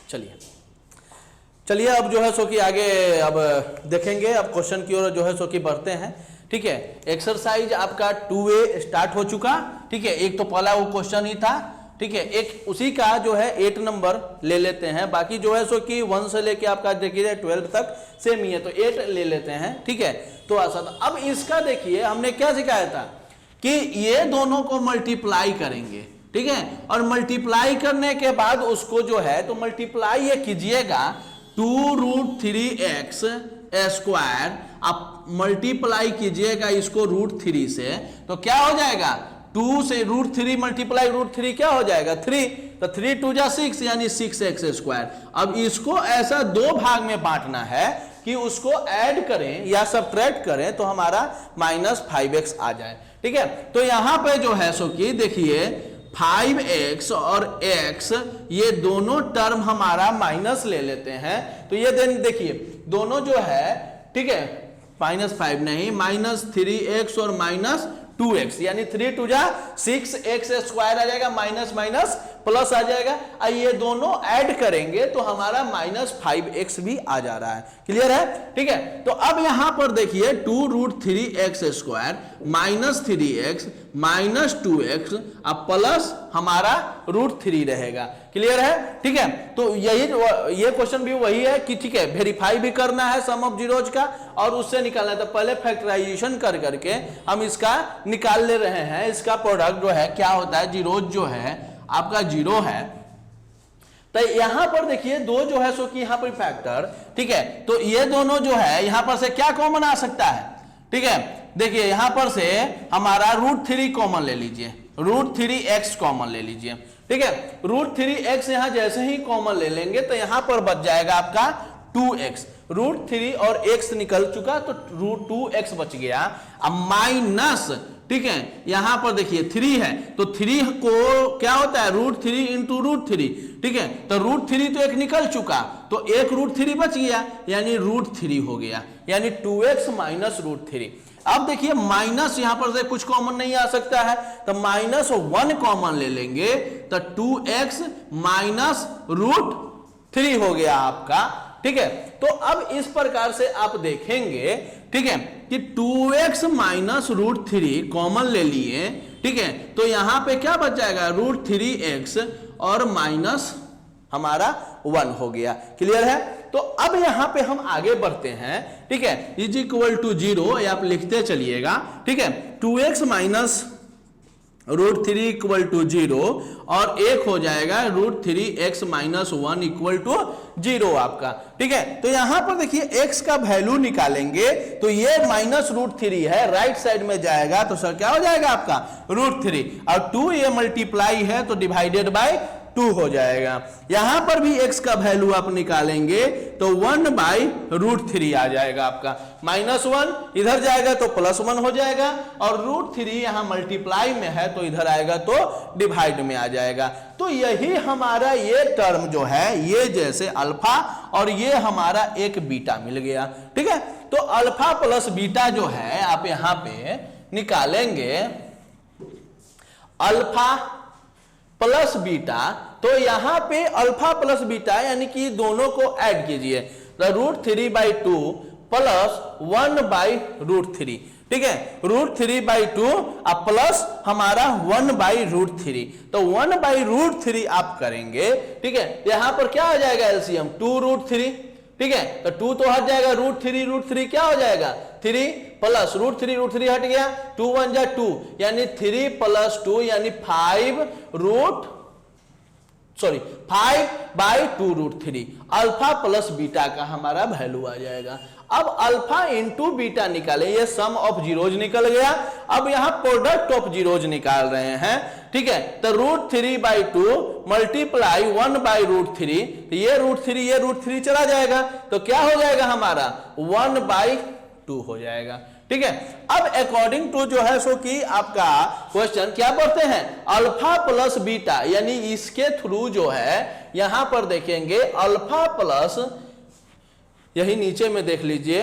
चलिए अब जो है सो कि आगे अब देखेंगे, अब क्वेश्चन की ओर जो है सो कि बढ़ते हैं। ठीक है, एक्सरसाइज आपका 2A स्टार्ट हो चुका। ठीक है, एक तो पहला वो क्वेश्चन ही था। ठीक है, एक उसी का जो है 8 नंबर ले लेते हैं, बाकी जो है सो कि 1 से लेके आपका देखिए 12 तक सेम ही है, तो 8 ले लेते हैं। ठीक है, तो आसान। अब इसका देखिए हमने क्या सिखाया था कि ये दोनों को मल्टीप्लाई करेंगे। ठीक है, और मल्टीप्लाई करने के बाद उसको जो है तो मल्टीप्लाई ये कीजिएगा 2√3x स्क्वायर, आप मल्टीप्लाई कीजिएगा इसको √3 से, तो क्या हो जाएगा 2 से √3 मल्टीप्लाई √3 क्या हो जाएगा 3, तो 3 2 जा 6 यानी 6x स्क्वायर। अब इसको ऐसा दो भाग में बांटना है कि उसको ऐड करें या सब्ट्रैक्ट करें तो हमारा -5x आ जाए। ठीक है, तो यहां पे जो है सो कि देखिए 5x और x ये दोनों टर्म हमारा माइनस ले लेते हैं, तो ये देन देखिए दोनों जो है, ठीक है, -5 नहीं, -3x और -2x यानी 3 2 जा 6x स्क्वायर आ जाएगा, माइनस माइनस प्लस आ जाएगा। ये दोनों ऐड करेंगे तो हमारा -5x भी आ जा रहा है। क्लियर है? ठीक है, तो अब यहां पर देखिए 2√3x स्क्वायर -3x -2x अब प्लस हमारा √3 रहेगा। क्लियर है? ठीक है, तो ये क्वेश्चन भी वही है कि ठीक है वेरीफाई भी करना है सम ऑफ जीरोज का और उससे निकालना है, तो पहले फैक्टराइजेशन कर करके हम इसका निकाल ले रहे हैं। इसका प्रोडक्ट जो है क्या होता है, जीरोज जो है आपका 0 है, तो यहां पर देखिए दो जो है सो कि यहां पर फैक्टर, ठीक है, तो ये दोनों जो है यहां पर से क्या कॉमन आ सकता है। ठीक है, देखिए यहां पर से हमारा √3 कॉमन ले लीजिए, √3x कॉमन ले लीजिए। ठीक है, √3x यहां जैसे ही कॉमन ले लेंगे तो यहां पर बच जाएगा आपका 2x, √3 और x निकल चुका तो √2x बच गया। अब माइनस, ठीक है, यहां पर देखिए 3 है तो 3 को क्या होता है √3 इंटू √3। ठीक है, तो √3 तो एक निकल चुका तो एक √3 बच गया यानी √3 हो गया, यानी 2x माइनस √3। अब देखिए माइनस यहां पर से कुछ कॉमन नहीं आ सकता है तो -1 कॉमन ले लेंगे तो 2x माइनस √3 हो गया आपका। ठीक है, तो अब इस प्रकार से आप देखेंगे, ठीक है, कि 2x माइनस √3 कॉमन ले लिए। ठीक है, तो यहां पे क्या बच जाएगा √3x और माइनस हमारा 1 हो गया। क्लियर है? तो अब यहां पे हम आगे बढ़ते हैं। ठीक है, इज इक्वल टू 0 आप लिखते चलिएगा। ठीक है, 2x माइनस √3 इक्वल टू 0 और एक हो जाएगा √3x माइनस 1 इक्वल टू 0 आपका। ठीक है, तो यहां पर देखिए x का वैल्यू निकालेंगे तो ये -√3 है, राइट साइड में जाएगा तो सर क्या हो जाएगा आपका √3 और 2 ये मल्टीप्लाई है तो डिवाइडेड बाय 2 हो जाएगा। यहां पर भी x का वैल्यू आप निकालेंगे तो 1/√3 आ जाएगा आपका, -1 इधर जाएगा तो +1 हो जाएगा और √3 यहां मल्टीप्लाई में है तो इधर आएगा तो डिवाइड में आ जाएगा। तो यही हमारा ये टर्म जो है ये जैसे अल्फा और ये हमारा एक बीटा मिल गया। ठीक है, तो अल्फा प्लस बीटा जो है आप यहां पे निकालेंगे, अल्फा प्लस बीटा, तो यहां पे अल्फा प्लस बीटा यानी कि दोनों को ऐड कीजिए तो √3/2 प्लस 1/√3। ठीक है, √3/2 अब प्लस हमारा 1/√3, तो 1/√3 आप करेंगे। ठीक है, यहां पर क्या आ जाएगा एलसीएम 2√3। ठीक है, तो 2 तो हट जाएगा, √3 क्या हो जाएगा 3 प्लस √3 हट गया, 2 1 जा 2 यानी 3 + 2 यानी 5/2√3 अल्फा प्लस बीटा का हमारा वैल्यू आ जाएगा। अब अल्फा इंटू बीटा निकाले, ये सम ऑफ जीरोज निकल गया। अब यहां प्रोडक्ट ऑफ जीरोज निकाल रहे हैं। ठीक है, तो √3/2 मल्टीप्लाई 1/√3, ये √3 चला जाएगा तो क्या हो जाएगा हमारा 1/2 हो जाएगा। ठीक है, अब अकॉर्डिंग टू जो है सो कि आपका क्वेश्चन क्या पढ़ते हैं अल्फा प्लस बीटा, यानी इसके थ्रू जो है यहां पर देखेंगे अल्फा प्लस, यही नीचे में देख लीजिए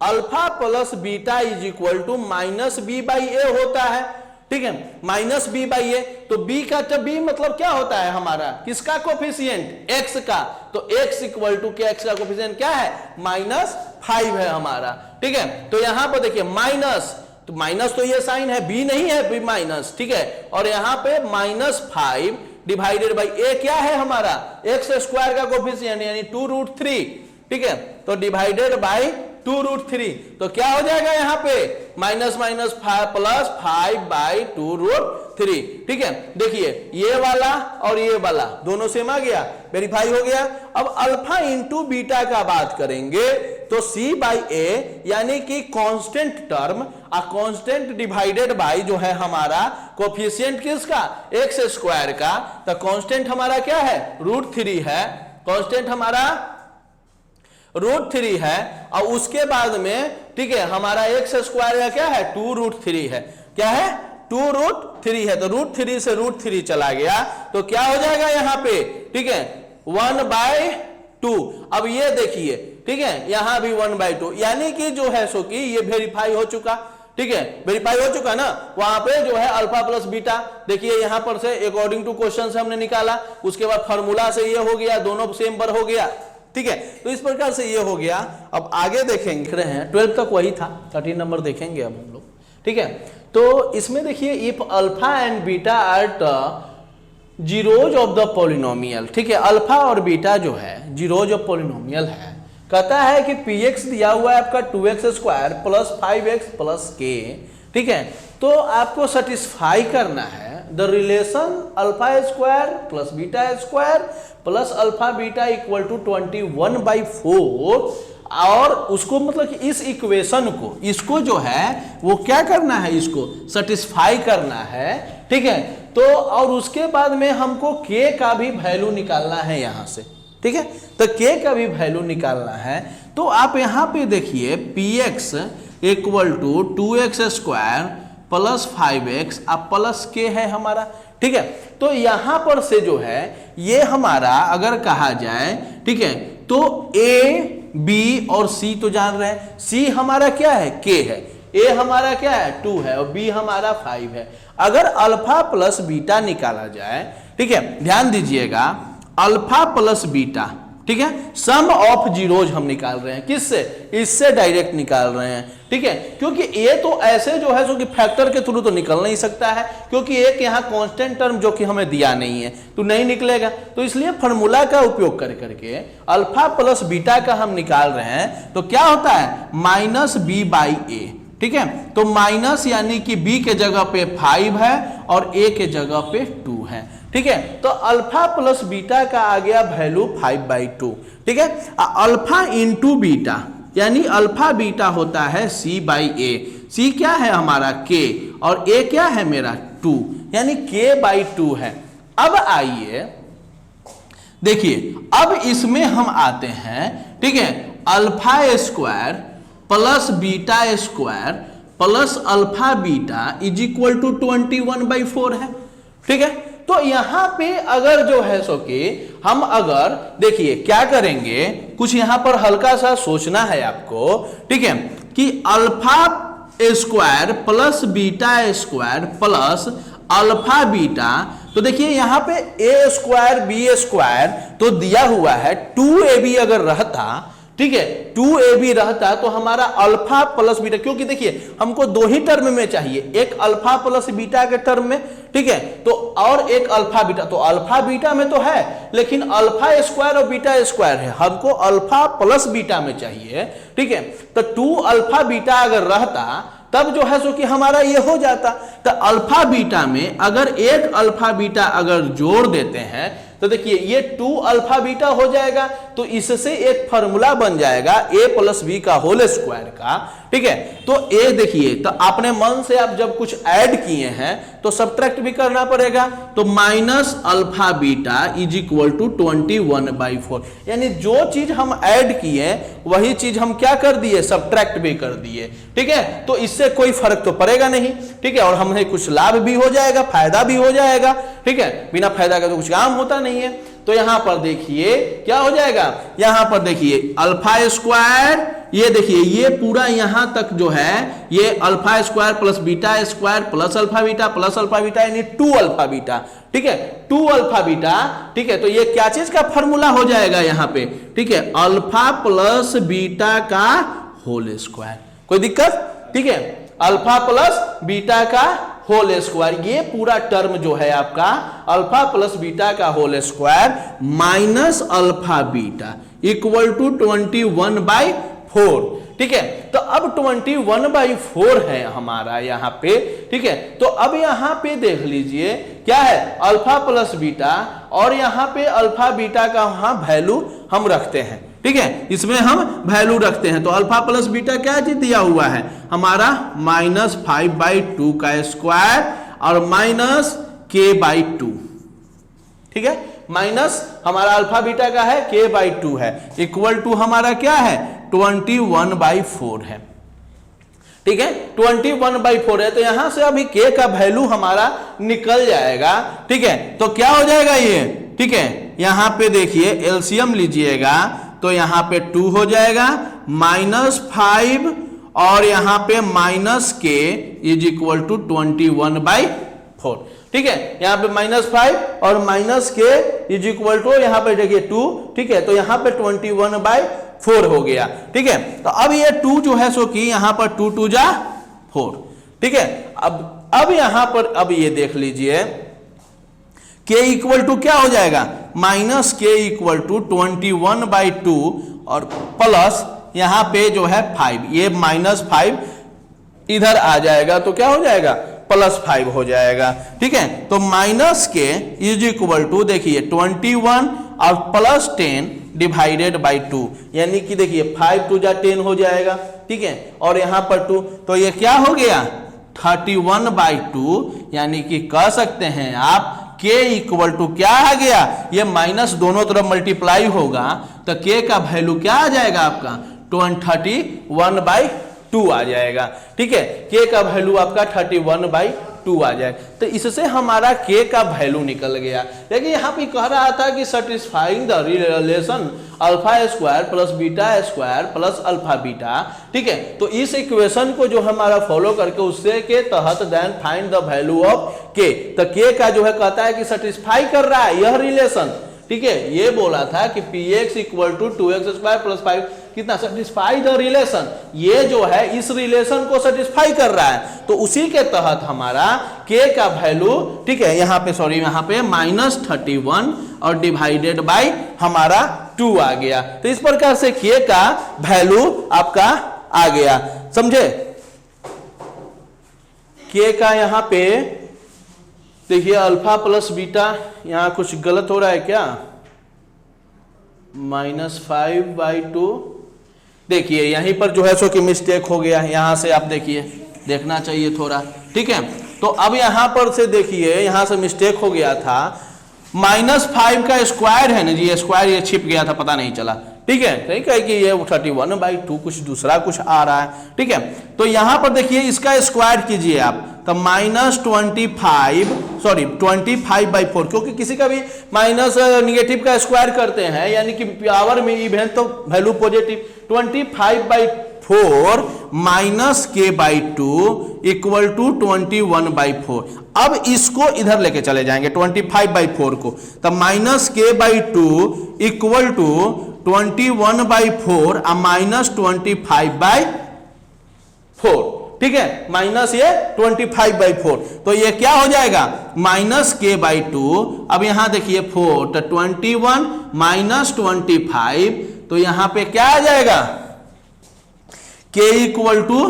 alpha plus beta is equal to -b/a होता है। ठीक है, माइनस बी बाई ए, तो बी का बी मतलब क्या होता है हमारा, किसका कोफिशिएंट, एक्स का, तो एक्स इक्वल टू क्या, एक्स का कोफिशिएंट क्या है, -5 है हमारा। ठीक है, तो यहां पर देखिए माइनस, तो माइनस तो ये साइन है, बी नहीं है, बी माइनस, ठीक है, और यहां पे -5 डिवाइडेड बाई ए क्या है हमारा, एक्स स्क्वायर का कोफिशिएंट यानी 2√3, ठीक है, तो डिवाइडेड बाई 2√3, तो क्या हो जाएगा यहाँ पे माइनस माइनस प्लस 5/2√3। ठीक है, देखिए ये वाला और ये वाला दोनों सेम आ गया, वेरीफाई हो गया। अब अल्फा इंटू बीटा का बात करेंगे तो c बाई ए यानी कि constant term, constant divided by जो है हमारा कोफिशिएंट किसका, एक्स स्क्वायर का, तो कांस्टेंट हमारा क्या है, √3 है, कांस्टेंट हमारा √3 है, और उसके बाद में ठीक है हमारा एक्स स्क्वायर का क्या है 2√3 है, क्या है 2√3 है, तो √3 से √3 चला गया, तो क्या हो जाएगा यहाँ पे, ठीक है 1/2। अब ये देखिए ठीक है, यहां भी 1/2, यानी कि जो है सो कि ये वेरीफाई हो चुका, ठीक है, वेरीफाई हो चुका ना, वहां पे जो है अल्फा प्लस बीटा, देखिए यहां पर से अकॉर्डिंग टू क्वेश्चन से हमने निकाला, उसके बाद फार्मूला से ये हो गया, दोनों सेम पर हो गया, ठीक है, तो इस प्रकार से ये हो गया। अब आगे देखेंगे रहे हैं 12 तक वही था, 13 नंबर देखेंगे अब हम लोग, ठीक है, तो इसमें देखिए if alpha and beta are zeros of the polynomial, ठीक है, अल्फा और बीटा जो है जीरोज ऑफ पॉलिनोमियल है, कहता है कि px दिया हुआ है आपका 2x² plus 5x plus k, ठीक है, तो आपको सेटिस्फाई करना है the relation alpha square plus beta square plus alpha beta equal to 21/4, और उसको मतलब कि इस इक्वेशन को, इसको जो है वो क्या करना है, इसको सेटिस्फाई करना है, ठीक है, तो और उसके बाद में हमको k का भी वैल्यू निकालना है यहां से, ठीक है, तो k का भी वैल्यू निकालना है, तो आप यहां पे देखिए px equal to 2x² plus 5x अब प्लस k है हमारा, ठीक है, तो यहां पर से जो है ये हमारा अगर कहा जाए, ठीक है, तो a b और c तो जान रहे हैं, c हमारा क्या है k है, a हमारा क्या है 2 है और b हमारा 5 है। अगर अल्फा प्लस बीटा निकाला जाए, ठीक है, ध्यान दीजिएगा अल्फा प्लस बीटा, ठीक है, सम ऑफ जीरोज हम निकाल रहे हैं, किससे, इससे डायरेक्ट निकाल रहे हैं, ठीक है, क्योंकि ये तो ऐसे जो है सो कि फैक्टर के थ्रू तो निकल नहीं सकता है, क्योंकि एक यहाँ कांस्टेंट टर्म जो कि हमें दिया नहीं है तो नहीं निकलेगा, तो इसलिए फॉर्मूला का उपयोग कर करके अल्फा प्लस बीटा का हम निकाल रहे हैं, तो क्या होता है -b/a, ठीक है, तो माइनस यानी कि b के जगह पे 5 है और a के जगह पे 2 है, ठीक है, तो अल्फा प्लस बीटा का आ गया वैल्यू 5/2, ठीक है, अल्फा इंटू बीटा यानी अल्फा बीटा होता है c/a, c क्या है हमारा k और a क्या है मेरा 2, यानी k/2 है। अब आइए देखिए, अब इसमें हम आते हैं, ठीक है, alpha square plus beta square plus alpha beta is equal to 21/4 है, ठीक है, तो यहां पे अगर जो है सो कि हम अगर देखिए क्या करेंगे, कुछ यहां पर हल्का सा सोचना है आपको, ठीक है, कि alpha square plus beta square plus alpha beta, तो देखिए यहां पे a² b² तो दिया हुआ है, 2ab अगर रहता, ठीक है, 2ab रहता तो हमारा अल्फा प्लस बीटा, क्योंकि देखिए हमको दो ही टर्म में चाहिए, एक अल्फा प्लस बीटा के टर्म में, ठीक है, तो और एक अल्फा बीटा, तो अल्फा बीटा में तो है लेकिन अल्फा स्क्वायर और बीटा स्क्वायर है, हमको अल्फा प्लस बीटा में चाहिए, ठीक है, तो 2 अल्फा बीटा अगर रहता तब जो है सो कि हमारा ये हो जाता, तो अल्फा बीटा में अगर एक अल्फा बीटा अगर जोड़ देते हैं तो देखिए ये 2 अल्फा बीटा हो जाएगा, तो इससे एक फॉर्मूला बन जाएगा a प्लस बी का होल स्क्वायर का, ठीक है, तो a देखिए, तो आपने मन से आप जब कुछ ऐड किए हैं तो सब्ट्रैक्ट भी करना पड़ेगा, तो minus alpha beta is equal to 21/4, यानी जो चीज हम ऐड किए वही चीज हम क्या कर दिए, सब्ट्रैक्ट भी कर दिए, ठीक है, तो इससे कोई फर्क तो पड़ेगा नहीं, ठीक है, और हमें कुछ लाभ भी हो जाएगा, फायदा भी हो जाएगा, ठीक है, बिना फायदा का तो कुछ काम होता नहीं है। तो यहां पर देखिए क्या हो जाएगा, यहां पर देखिए अल्फा स्क्वायर ये देखिए ये पूरा यहां तक जो है ये alpha square plus beta square plus alpha beta यानी 2 अल्फा बीटा, ठीक है, 2 अल्फा बीटा, ठीक है। तो ये क्या चीज का फॉर्मूला हो जाएगा यहां पे, ठीक है, अल्फा प्लस बीटा का होल स्क्वायर। कोई दिक्कत, ठीक है, अल्फा प्लस बीटा का होल स्क्वायर, ये पूरा टर्म जो है आपका अल्फा प्लस बीटा का whole square minus alpha beta equal to 21/4, ठीक है। तो अब 21/4 है हमारा यहाँ पे, ठीक है। तो अब यहाँ पे देख लीजिए क्या है, अल्फा प्लस बीटा, और यहाँ पे अल्फा बीटा का वहां वैल्यू हम रखते हैं, ठीक है, इसमें हम वैल्यू रखते हैं। तो अल्फा प्लस बीटा क्या चीज दिया हुआ है हमारा -5/2 का स्क्वायर और -k/2, ठीक है, माइनस हमारा अल्फा बीटा का है k/2 है, इक्वल टू हमारा क्या है 21/4 है, ठीक है, 21/4 है। तो यहां से अभी k का वैल्यू हमारा निकल जाएगा, ठीक है। तो क्या हो जाएगा ये, ठीक है, यहां पे देखिए एलसीएम लीजिएगा तो यहां पे 2 हो जाएगा, -5 और यहां पे -k इज इक्वल टू 21/4, ठीक है। यहां पे -5 और -k इज इक्वल टू यहां पे देखिए 2, ठीक है। तो यहां पे 21/4 हो गया, ठीक है। तो अब ये 2 जो है सो कि यहां पर 2 2 जा 4, ठीक है। अब यहां पर अब ये देख लीजिए k इक्वल टू क्या हो जाएगा, -k इक्वल टू 21/2 और प्लस यहां पे जो है 5, ये -5 इधर आ जाएगा तो क्या हो जाएगा +5 हो जाएगा, ठीक है। तो -k इज इक्वल टू देखिए 21 और +10 डिवाइडेड बाई 2, यानी कि देखिए 5 2 जा 10 हो जाएगा, ठीक है, और यहां पर 2, तो ये क्या हो गया 31/2, यानी कि कह सकते हैं आप k इक्वल टू क्या आ गया, ये माइनस दोनों तरफ मल्टीप्लाई होगा तो k का वैल्यू क्या आ जाएगा आपका 31/2 आ जाएगा, ठीक है। k का वैल्यू आपका 31/2 आ जाएगा। तो इससे हमारा k का वैल्यू निकल गया। लेकिन यहाँ पे कह रहा था कि satisfying the relation alpha square plus beta square plus alpha beta, ठीक है। तो इस इक्वेशन को जो हमारा फॉलो करके उससे के तहत then find the value of k, तो k का जो है कहता है कि सेटिस्फाई कर रहा है यह रिलेशन, ठीक है। ये बोला था कि px equal to 2x² plus 5 कितना सेटिस्फाई द रिलेशन, ये जो है इस रिलेशन को सेटिस्फाई कर रहा है। तो उसी के तहत हमारा k का वैल्यू, ठीक है, यहाँ पे सॉरी यहाँ पे -31 और डिवाइडेड बाय हमारा 2 आ गया। तो इस प्रकार से k का वैल्यू आपका आ गया, समझे। k का यहाँ पे देखिए अल्फा प्लस बीटा, यहां कुछ गलत हो रहा है क्या, -5/2, देखिए यहीं पर जो है सो कि मिस्टेक हो गया, यहां से आप देखिए देखना चाहिए थोड़ा, ठीक है। तो अब यहां पर से देखिए यहां से मिस्टेक हो गया था, -5 का स्क्वायर है ना जी, स्क्वायर ये छिप गया था पता नहीं चला, ठीक है, ठीक है कि ये 31/2 कुछ दूसरा कुछ आ रहा है, ठीक है। तो यहां पर देखिए इसका स्क्वायर कीजिए आप, तो -25/4, क्योंकि किसी का भी माइनस निगेटिव का स्क्वायर करते हैं यानी कि पावर में इवन तो value positive, 25/4 -k/2 equal to 21/4। अब इसको इधर लेके चले जाएंगे 25/4 को, तब -k/2 इक्वल टू 21/4 और -25/4, ठीक है, माइनस ये 25/4, तो ये क्या हो जाएगा -k/2। अब यहां देखिए 4 तो 21 -25, तो यहां पे क्या आ जाएगा k equal to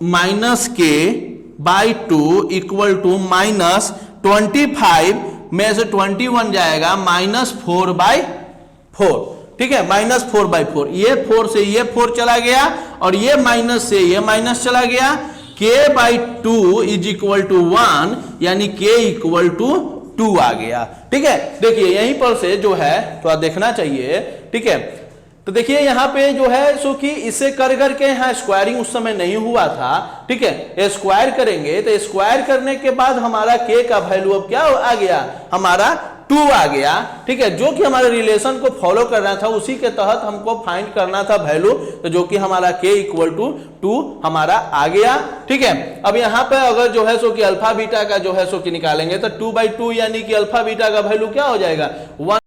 -k/2 equal to -25 में से 21 जाएगा -4/4, ठीक है, -4/4, ये 4 से ये 4 चला गया और ये माइनस से ये माइनस चला गया, k/2 इज इक्वल टू 1, यानी k इक्वल टू 2 आ गया, ठीक है। देखिए यहीं पर से जो है तो देखना चाहिए, ठीक है। तो देखिए यहाँ पे जो है सो कि इसे कर करके यहाँ स्क्वायरिंग उस समय नहीं हुआ था, ठीक है, स्क्वायर करेंगे तो स्क्वायर करने के बाद हमारा k का वैल्यू अब क्या आ गया हमारा 2 आ गया, ठीक है, जो कि हमारे रिलेशन को फॉलो करना था, उसी के तहत हमको फाइंड करना था वैल्यू, तो जो कि हमारा k इक्वल टू 2 हमारा आ गया, ठीक है। अब यहाँ पे अगर जो है सो कि अल्फा बीटा का जो है सो कि निकालेंगे तो 2/2 यानी कि अल्फा बीटा का वैल्यू क्या हो जाएगा 1